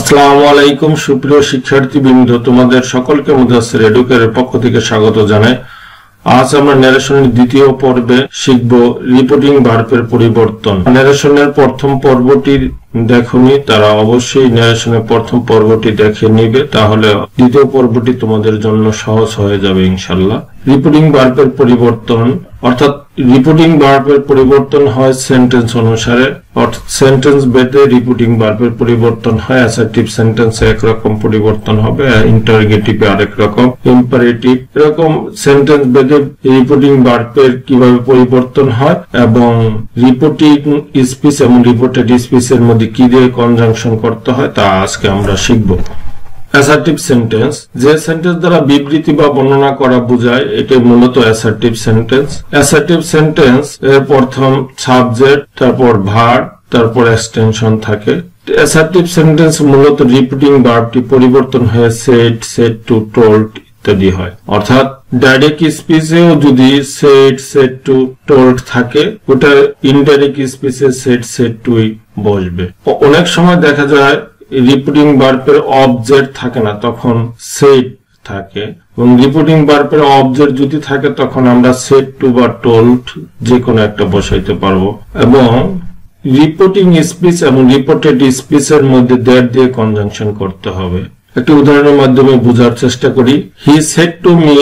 আসসালামু আলাইকুম সুপ্রিয় শিক্ষার্থীবৃন্দ, তোমাদের সকলকে মুদাসসির এডুকেয়ারের পক্ষ থেকে স্বাগত জানাই। আজ আমরা ন্যারেশনের দ্বিতীয় পর্বে শিখব রিপোর্টিং ভার্বের পরিবর্তন। ন্যারেশনের প্রথম পর্বটি দেখোনি, তারা অবশ্যই ন্যারেশনের প্রথম পর্বটি দেখে নিবে, তাহলে দ্বিতীয় পর্বটি তোমাদের জন্য সহজ হয়ে যাবে ইনশাআল্লাহ। রিপোর্টিং ভার্বের পরিবর্তন অর্থাৎ রিপোর্টিং ভার্বের পরিবর্তন হয় সেন্টেন্স অনুসারে, অর্থাৎ সেন্টেন্স বেদে রিপোর্টিং ভার্বের পরিবর্তন হয়। অ্যাসার্টিভ সেন্টেন্সে একরকম পরিবর্তন হবে, ইন্টারোগেটিভে আরেক রকম, ইম্পারেটিভ, এরকম সেন্টেন্স বেদে রিপোর্টিং ভার্বের কিভাবে পরিবর্তন হয় এবং রিপোর্টিং স্পিচ এবং রিপোর্টেড স্পিচের মধ্যে কি দিয়ে কনজাংশন করতে হয় তা আজকে আমরা শিখব। অ্যাসার্টিভ সেন্টেন্স, যে সেন্টেন্স দ্বারা বিবৃতি বা বর্ণনা করা বোঝায়, এটি মূলত অ্যাসার্টিভ সেন্টেন্স। অ্যাসার্টিভ সেন্টেন্স এর প্রথম সাবজেক্ট, তারপর ভার্ব, তারপর এক্সটেনশন থাকে। অ্যাসার্টিভ সেন্টেন্স মূলত রিপিটিং ভার্বটি পরিবর্তন হয়ে সেড, সেড টু, টোল্ড ইত্যাদি হয়। অর্থাৎ ডাইরেক্ট স্পিচেও যদি সেড, সেড টু, টোল্ড থাকে, ওটা ইনডাইরেক্ট স্পিচে সেড, সেড টুই বসবে। অনেক সময় দেখা যায় রিপোর্টিং ভার্বের অবজেক্ট থাকে না, তখন সেড থাকে, এবং রিপোর্টিং ভার্বের অবজেক্ট যদি থাকে তখন আমরা সেড টু বা টোল্ড যে কোনো একটা বসাইতে পারবো। এবং রিপোর্টিং স্পিচ এবং রিপোর্টেড স্পিচের মধ্যে দ্যাট দিয়ে কনজাংশন করতে হবে। একটি উদাহরণের মাধ্যমে বোঝার চেষ্টা করি। He said to me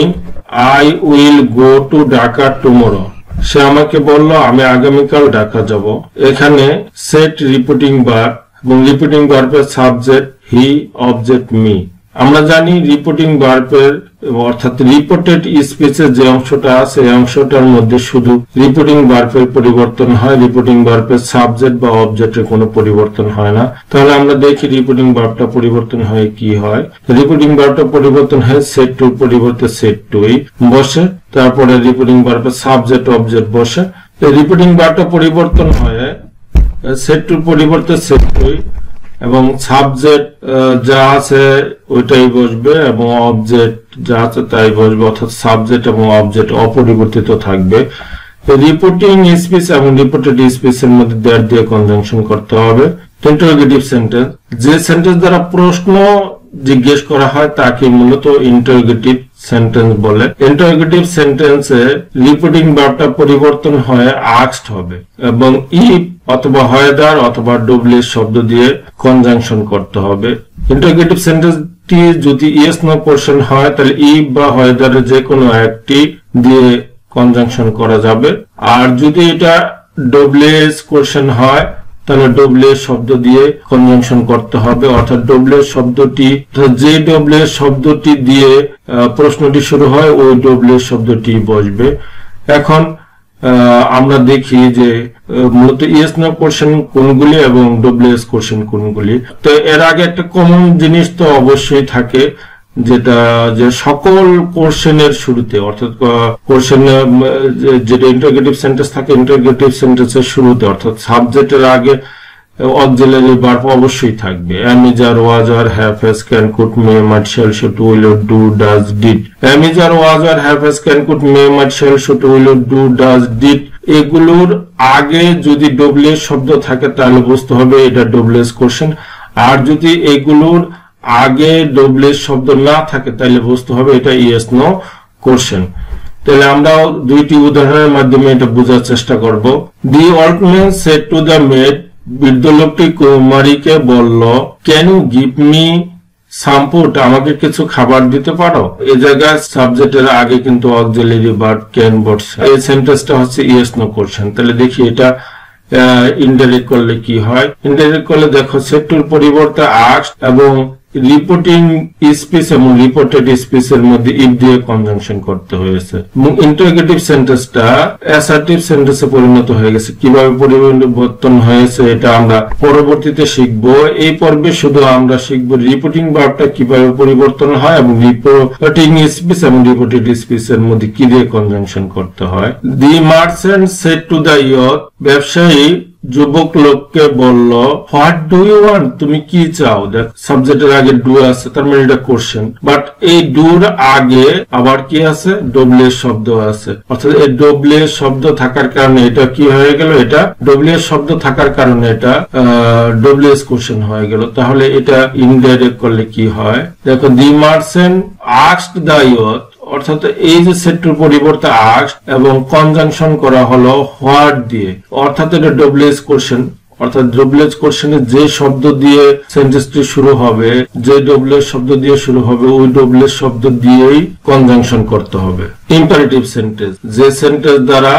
I will go to Dhaka tomorrow. সে আমাকে বলল আমি আগামীকাল ঢাকা যাব। এখানে সেড রিপোর্টিং ভার্ব এবং রিপোর্টিং ভার্বের সাবজেক্ট হি, অবজেক্ট মি। আমরা জানি রিপোর্টিং ভার্বের অর্থাৎ রিপোর্টেড স্পিচের যে অংশটা আছে এই অংশটার মধ্যে শুধু রিপোর্টিং ভার্বের পরিবর্তন হয়, রিপোর্টিং ভার্বের সাবজেক্ট বা অবজেক্টের কোনো পরিবর্তন হয় না। তাহলে আমরা দেখি রিপোর্টিং ভার্বটা পরিবর্তন হয় কি হয়। রিপোর্টিং ভার্বটা পরিবর্তন হয় সেড টুর পরিবর্তে সেড টুই বসে, তারপরে রিপোর্টিং ভার্বের সাবজেক্ট অবজেক্ট বসে। রিপোর্টিং ভার্বটা পরিবর্তন হয় সেড টুর পরিবর্তে সেড টুই, এবং সাবজেক্ট যা আছে ওইটাই বসবে এবং অবজেক্ট যা আছে তাই বসবে, অর্থাৎ সাবজেক্ট এবং অবজেক্ট অপরিবর্তিত থাকবে। রিপোর্টিং স্পিচ এবং রিপোর্টেড স্পিচের মধ্যে দ্যাট দিয়ে কনজাংশন করতে হবে। ইন্টারোগেটিভ সেন্টেন্স, যে সেন্টেন্স দ্বারা প্রশ্ন জিজ্ঞেস করা হয় তাকে মূলত ইন্টারোগেটিভ সেন্টেন্স বলে। ইন্টারোগেটিভ সেন্টেন্সে রিপোর্টিং ভার্বটা পরিবর্তন হয়ে আস্কড হবে এবং ইফ অথবা হয়দার অথবা ডব্লিউ শব্দ দিয়ে কনজাংশন করতে হবে। ইন্টারোগেটিভ সেন্টেন্সটি যদি ইয়েস নো কোশ্চেন হয় তাহলে ইফ বা হয়দারের যে কোনো একটি দিয়ে কনজাংশন করা যাবে। আর যদি এটা ডব্লিউএস কোশ্চেন হয় তাহলে ডব্লিউ শব্দ দিয়ে কনজাংশন করতে হবে, অর্থাৎ ডব্লিউ শব্দটি, যে ডব্লিউ শব্দটি দিয়ে প্রশ্নটি শুরু হয় ওই ডব্লিউ শব্দটি বসবে। এখন আমরা দেখি যে মূলত ইয়েস নো কোশ্চেন কোনগুলি এবং ডব্লিউএস কোশ্চেন কোনগুলি। তো এর আগে একটা কমন জিনিস তো অবশ্যই থাকে, যেটা যে সকল কোশ্চেনের শুরুতে, অর্থাৎ কোশ্চেনে যেটা ইন্টারোগেটিভ সেন্টেন্স থাকে ইন্টারোগেটিভ সেন্টেন্সের শুরুতে অর্থাৎ সাবজেক্টের আগে অক্সিলারি ভার্ব অবশ্যই থাকবে। am is are was are have has can could may might shall should will do does did। am is are was are have has can could may might shall should will do does did এগুলোর আগে যদি W শব্দ থাকে তাহলে বুঝতে হবে এটা W S question, আর যদি এগুলোর আগে ডব্লিউ শব্দ না থাকে তাহলে বুঝতে হবে এটা ইয়েস নো কোশ্চেন। তাহলে আমরা দুইটি উদাহরণের মাধ্যমে এটা বোঝার চেষ্টা করব। The workman said to the maid, বৃদ্ধ লোকটি কুমারীকে বলল, can you give me some food, আমাকে কিছু খাবার দিতে পারো। এই জায়গায় সাবজেক্টের আগে কিন্তু অক্সিলারি ভার্ব ক্যান বসছে। এই সেন্টেন্সটা হচ্ছে ইয়েস নো কোশ্চেন। তাহলে দেখি এটা ইনডাইরেক্ট করলে কি হয়। ইনডাইরেক্ট করলে দেখো সেড টুর পরিবর্তে আস্কড এবং রিপোর্টিং স্পিচ এবং রিপোর্টেড স্পিচের মধ্যে ইফ দিয়ে কনজাংশন করতে হয়েছে এবং ইন্টারোগেটিভ সেন্টেন্সটা অ্যাসার্টিভ সেন্টেন্সে পরিণত হয়ে গেছে। কিভাবে পরিবর্তন হয়েছে এটা আমরা পরবর্তীতে শিখব। এই পর্বে শুধু আমরা শিখব রিপোর্টিং ভার্বটা কিভাবে পরিবর্তন হয় এবং রিপোর্টিং স্পিচ এবং রিপোর্টেড স্পিচের মধ্যে কি দিয়ে কনজাংশন করতে হয়। The merchant said to the youth, ব্যবসায়ী যুবক লোককে বলল হোয়াট ডু ইউ ওয়ান্ট, তুমি কি চাও। দেখ সাবজেক্টের আগে ডু আছে, তার মানে এটা কোশ্চেন, বাট এই ডুর আগে আবার কি আছে, ডব্লিউ শব্দ আছে, অর্থাৎ এই ডব্লিউ শব্দ থাকার কারণে এটা কি হয়ে গেল, এটা ডব্লিউ শব্দ থাকার কারণে এটা ডব্লিউএস কোশ্চেন হয়ে গেল। তাহলে এটা ইনডাইরেক্ট করলে কি হয়, দেখো দি মার্চেন্ট আস্কড দ্য ইয়ুথ, অর্থাৎ এই যে সেট্টুর পরিবর্তে আস্কড এবং কনজাংশন করা হলো হোয়াট দিয়ে, অর্থাৎ এটা ডব্লিউএস কোশ্চেন, অর্থাৎ ডব্লিউএস কোশ্চেনে যে শব্দ দিয়ে সেন্টেন্সটি শুরু হবে, যে ডব্লিউএস শব্দ দিয়ে শুরু হবে, ওই ডব্লিউএস শব্দ দিয়েই কনজাংশন করতে হবে। ইম্পারেটিভ সেন্টেন্স, যে সেন্টেন্স দ্বারা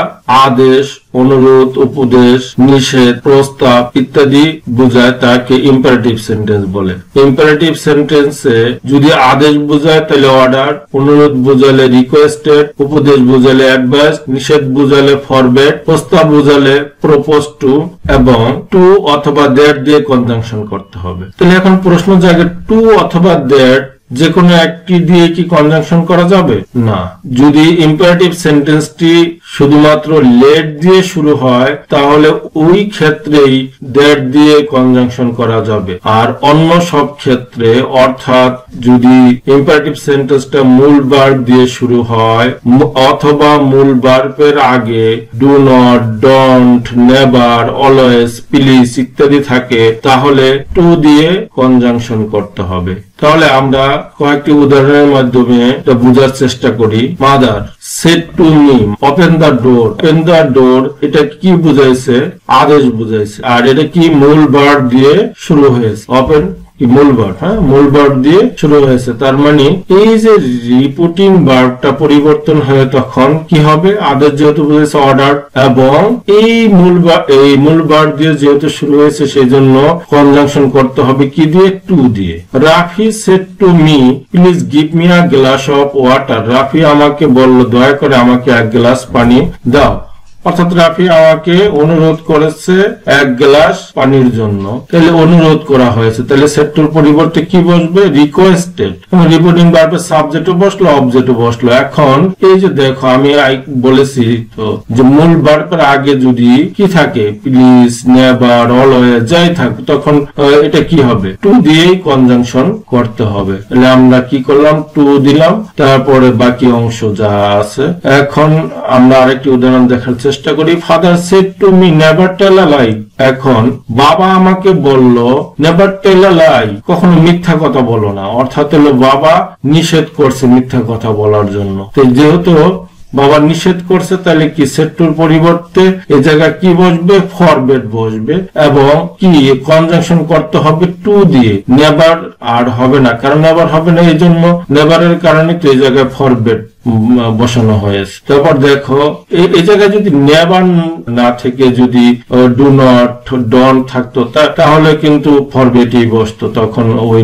আদেশ, অনুরোধ, উপদেশ, নিষেধ, প্রস্তাব ইত্যাদি বোঝায় তাকে ইম্পারেটিভ সেন্টেন্স বলে। ইম্পারেটিভ সেন্টেন্সে যদি আদেশ বোঝায় তাহলে অর্ডার, অনুরোধ বোঝালে রিকোয়েস্টেড, উপদেশ বোঝালে অ্যাডভাইস, নিষেধ বোঝালে ফরবেড, প্রস্তাব বোঝালে প্রপোজ টু, এবং টু অথবা দ্যাট দিয়ে কনজাংশন করতে হবে। তাহলে এখন প্রশ্ন জাগে টু অথবা দ্যাট যে কোনো একটি দিয়ে কি কনজাংশন করা যাবে না। যদি ইম্পারেটিভ সেন্টেন্সটি শুধুমাত্র লেট দিয়ে শুরু হয় তাহলে ওই ক্ষেত্রেই দ্যাট দিয়ে কনজাংশন করা যাবে, আর অন্য সব ক্ষেত্রে অর্থাৎ যদি ইম্পারেটিভ সেন্টেন্সটা মূল ভার্ব দিয়ে শুরু হয় অথবা মূল ভার্বের আগে do not, don't, never, always, please ইত্যাদি থাকে তাহলে টু দিয়ে কনজাংশন করতে হবে। তাহলে আমরা কয়েকটি উদাহরণের মাধ্যমে এটা বোঝার চেষ্টা করি। Mother said to me open the door, open the door এটা কি বুঝাইছে, আদেশ বুঝাইছে, আর এটা কি মূল ভার্ব দিয়ে শুরু হয়েছে, ওপেন মূল ভার্ব, মূল ভার্ব দিয়ে শুরু হয়েছে। তার মানে এই যে রিপোর্টিং ভার্বটা পরিবর্তন হয়ে তখন কি হবে, আদেশ যেহেতু বুঝেছে অর্ডার, এবং এই মূল ভার্ব দিয়ে যেহেতু শুরু হয়েছে সেই জন্য কনজাংশন করতে হবে কি দিয়ে, টু দিয়ে। Rafi shed to me please give me a glass of water, Rafi আমাকে বলল দয়া করে আমাকে এক গ্লাস পানি দাও, অর্থাৎ রাফি আমাকে অনুরোধ করেছে এক গ্লাস পানির জন্য, তাহলে অনুরোধ করা হয়েছে, তাহলে সেট্টুর পরিবর্তে কি বসবে, রিকোয়েস্টেড, রিপোর্টিং ভার্বের সাবজেক্টও বসলো, অবজেক্টও বসলো। এখন এই যে দেখো আমি বলেছি তো যে মূল ভার্বের আগে যদি কি থাকে, প্লিজ, নেভার, অলওয়েজ যাই থাকবে তখন এটা কি হবে, টু দিয়েই কনজাংশন করতে হবে। তাহলে আমরা কি করলাম, টু দিলাম, তারপরে বাকি অংশ যা আছে। এখন আমরা আরেকটি উদাহরণ দেখার চেষ্টা করি। Father said to me never tell a lie, এখন বাবা আমাকে বলল নেভার টেল আ লাই, কখনো মিথ্যা কথা বলো না, অর্থাৎ হলো বাবা নিষেধ করছে মিথ্যা কথা বলার জন্য। তো যেহেতু বাবা নিষেধ করছে তাহলে কি সেট্টুর পরিবর্তে এ জায়গায় কি বসবে, ফরবেড বসবে, এবং কি কনজাংশন করতে হবে টু দিয়ে, নেভার আর হবে না, কারণ নেভার হবে না এই জন্য নেভারের কারণে তো এই জায়গায় ফরবেড বসানো হয়েছে। তারপর দেখো এই জায়গায় যদি নেভার না থেকে যদি ডু নট, ডন থাকতো তাহলে কিন্তু ফরবেটই বসতো, তখন ওই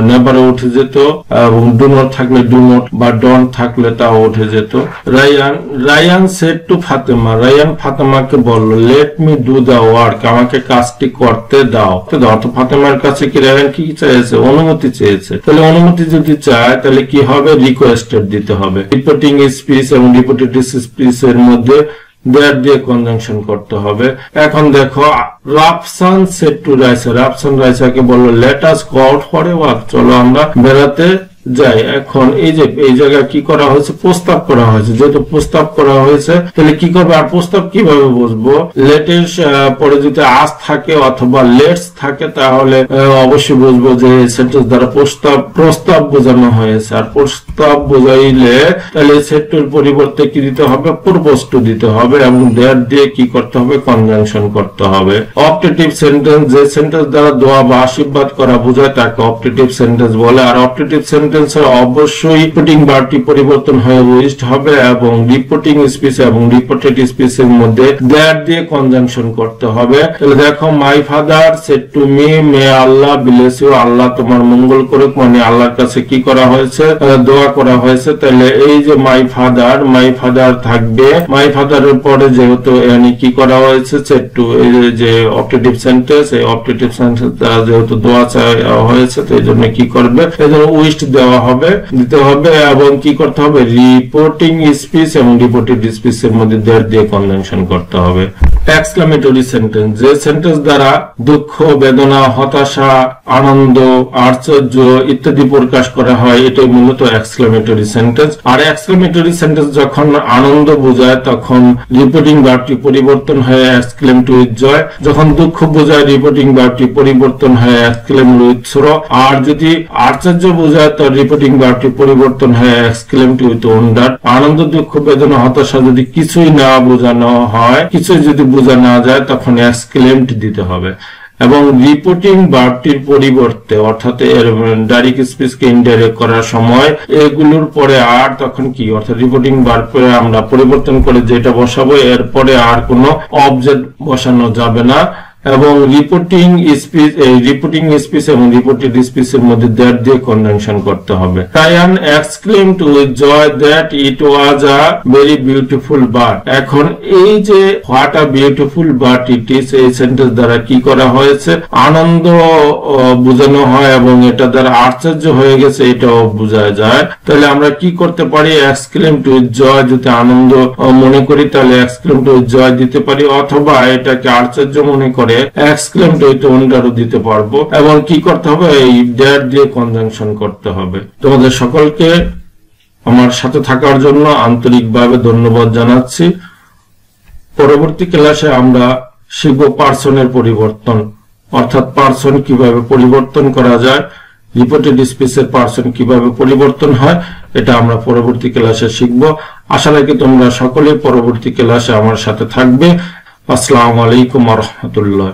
নেভারে উঠে যেত, এবং ডু নট থাকলে ডু নট, বা ডন থাকলে তাও উঠে যেত। রায়ান সেড টু ফাতেমা, রায়ান ফাতেমাকে বলল let me do the work, আমাকে কাজটি করতে দাও। অর্থাৎ ফাতেমার কাছে কি রায়ান কি চেয়েছে, অনুমতি চেয়েছে, তাহলে অনুমতি যদি চায় তাহলে কি হবে, রিকোয়েস্টেড দিতে হবে। রিপোর্টিং স্পিচ এবং রিপোর্টেড স্পিচ এর মধ্যে দ্যাট দিয়ে কনজাংশন করতে হবে। এখন দেখো রাফসান সেড টু রাইসা, রাফসান রাইসাকে বলল let us go out for a walk, চলো আমরা বেড়াতে যাই। এখন এই যে এই জায়গায় কি করা হয়েছে, প্রস্তাব করা হয়েছে, যেহেতু প্রস্তাব করা হয়েছে তাহলে কি করবে, আর প্রস্তাব কিভাবে বুঝবো, লেটের পরে যদি আস থাকে অথবা লেটস থাকে তাহলে অবশ্যই বুঝবো যে সেন্টেন্স দ্বারা প্রস্তাব বোঝানো হয়েছে, আর প্রস্তাব বোঝাইলে তাহলে সেন্টেন্সের পরিবর্তে কি দিতে হবে, প্রপোজ টু দিতে হবে, এবং দ্যাট দিয়ে কি করতে হবে, কনজাংশন করতে হবে। অপটেটিভ সেন্টেন্স, যে সেন্টেন্স দ্বারা দোয়া বা আশীর্বাদ করা বোঝায় তাকে অপটেটিভ সেন্টেন্স বলে, আর অপটেটিভ সেন্টেন্স অবশ্যই রিপোর্টিং ভার্বটি পরিবর্তন হয়ে উইস্ট হবে, এবং রিপোর্টিং স্পিচ এবং রিপোর্টেড স্পিচের মধ্যে দ্যাট দিয়ে কনজাংশন করতে হবে। তাহলে দেখো my father said to me may Allah bless you, Allah তোমার মঙ্গল করুক, মানে আল্লাহর কাছে কি করা হয়েছে, দোয়া করা হয়েছে। তাহলে এই যে মাই ফাদার থাকবে, মাই ফাদারের পরে যেহেতু এখানে কি করা হয়েছে, সেড টু, এই যে অপটেটিভ সেন্টেন্স, এই অপটেটিভ সেন্টেন্স দ্বারা যেহেতু দোয়া চাওয়া হয়েছে তো এই জন্য কি করবে, এই জন্য উইস্ট দেওয়া দেওয়া হবে এবং কি করতে হবে, রিপোর্টিং স্পিচ এবং রিপোর্টেড স্পিচের মধ্যে দ্যাট দিয়ে কনজাংশন করতে হবে। এক্সক্লামেটরি সেন্টেন্স, যে সেন্টেন্স দ্বারা দুঃখ, বেদনা, হতাশা, আনন্দ, আশ্চর্য ইত্যাদি প্রকাশ করা হয়, এটাই মূলত এক্সক্লামেটরি সেন্টেন্স। আর এক্সক্লামেটরি সেন্টেন্স যখন আনন্দ বোঝায় তখন রিপোর্টিং ভার্বটি পরিবর্তন হয়ে এক্সক্লেমড উইথ জয়, যখন দুঃখ বোঝায় রিপোর্টিং ভার্বটি পরিবর্তন হয়ে এক্সক্লেমড উইথ সরো, আর যদি আশ্চর্য বোঝায় তো রিপোর্টিং ভার্বটি পরিবর্তন হয়ে এক্সক্লেমড উইথ ওয়ান্ডার। আনন্দ, দুঃখ, বেদনা, হতাশা যদি কিছুই না বোঝানো হয়, কিছুই যদি বোঝা না যায়, তখন এক্সক্লেমড দিতে হবে। এবং রিপোর্টিং ভার্বটির পরিবর্তে অর্থাৎ এর ডাইরেক্ট স্পিচকে ইনডাইরেক্ট করার সময় এগুলোর পরে আর তখন কি, অর্থাৎ রিপোর্টিং ভার্বকে আমরা পরিবর্তন করে যেটা বসাবো এরপরে আর কোনো অবজেক্ট বসানো যাবে না। এবং রিপোর্টিং স্পিচ এবং রিপোর্টেড স্পিচের মধ্যে দ্যাট দিয়ে কনজাংশন করতে হবে। টায়ান exclaimed with joy that it was a very beautiful bird. এখন এই যে what a beautiful bird it is, এই সেন্টেন্স দ্বারা কি করা হয়েছে, আনন্দ বোঝানো হয় এবং এটা দ্বারা আশ্চর্য হয়ে গেছে এটাও বোঝা যায়। তাহলে আমরা কি করতে পারি, এক্সক্লেমড উইথ জয়, যদি আনন্দ মনে করি তাহলে এক্সক্লেমড উইথ জয় দিতে পারি, অথবা এটাকে আশ্চর্য মনে করে এক্সক্লেমড উইথ ওয়ান্ডারও দিতে পারবো। এবং কি করতে হবে, এই দ্যাট দিয়ে কনজাংশন করতে হবে। তোমাদের সকলকে আমার সাথে থাকার জন্য আন্তরিকভাবে ধন্যবাদ জানাচ্ছি। পরবর্তী ক্লাসে আমরা শিখব পার্সনের পরিবর্তন, অর্থাৎ পার্সন কিভাবে পরিবর্তন করা যায়, রিপোর্টেড স্পিচের পার্সন কিভাবে পরিবর্তন হয়, এটা আমরা পরবর্তী ক্লাসে শিখব। আশা রাখি তোমরা সকলে পরবর্তী ক্লাসে আমার সাথে থাকবে। আসসালামু আলাইকুম ওয়া রাহমাতুল্লাহ।